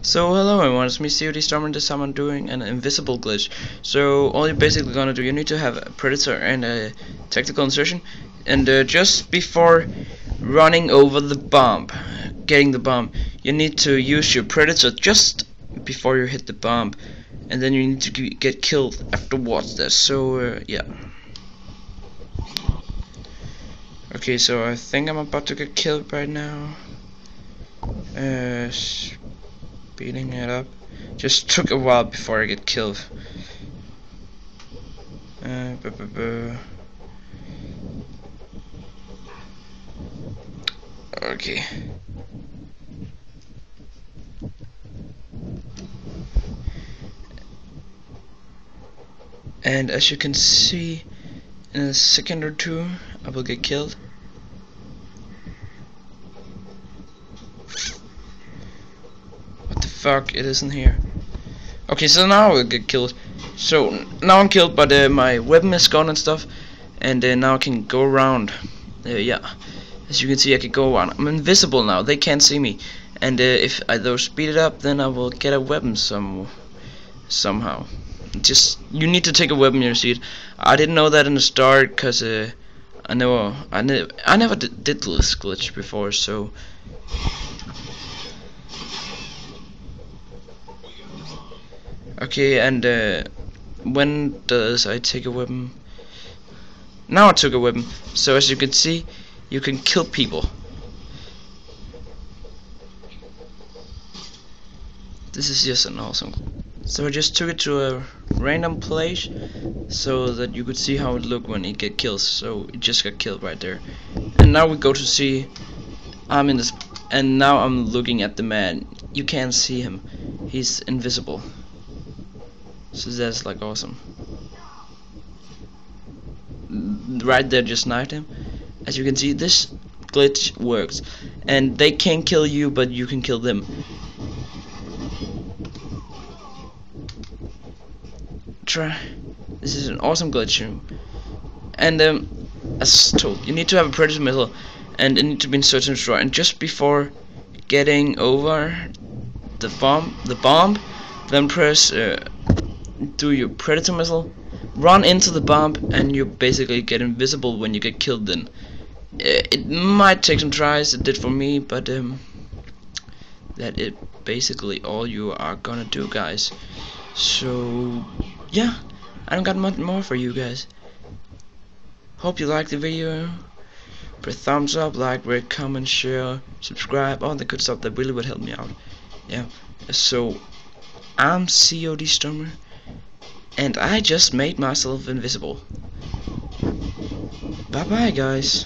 So hello everyone, it's me COD Storm, and this time I'm doing an invisible glitch. So all you're basically gonna do, you need to have a predator and a tactical insertion, and just before running over the bomb, getting the bomb, you need to use your predator just before you hit the bomb, and then you need to get killed afterwards there. So yeah. Okay, so I think I'm about to get killed right now. Speeding it up. Just took a while before I get killed. Okay. And as you can see, in a second or two, I will get killed. What the fuck? It isn't here. Okay, so now I will get killed. So now I'm killed, but my weapon is gone and stuff, and now I can go around. Yeah, as you can see, I can go around. I'm invisible now. They can't see me. And if I though speed it up, then I will get a weapon somehow. Just you need to take a weapon, you see it. I didn't know that in the start, cause I never did this glitch before, so. Okay, and when does I take a weapon? Now I took a weapon. So as you can see, you can kill people. This is just an awesome. So I just took it to a random place so that you could see how it looked when it get killed. So it just got killed right there. And now we go to see. I'm in this, and now I'm looking at the man. You can't see him. He's invisible. So that's like awesome. Right there, just knifed him. As you can see, this glitch works, and they can't kill you, but you can kill them. This is an awesome glitch, and as told, you need to have a predator missile, and it needs to be in search and destroy. And just before getting over the bomb, then press. Do your predator missile, run into the bomb, and you basically get invisible when you get killed. Then it might take some tries. It did for me, but that is basically all you are gonna do, guys. So yeah, I don't got much more for you guys. Hope you liked the video. Press thumbs up, like, rate, comment, share, subscribe, all the good stuff that really would help me out. Yeah. So I'm COD Stormer, and I just made myself invisible. Bye bye, guys.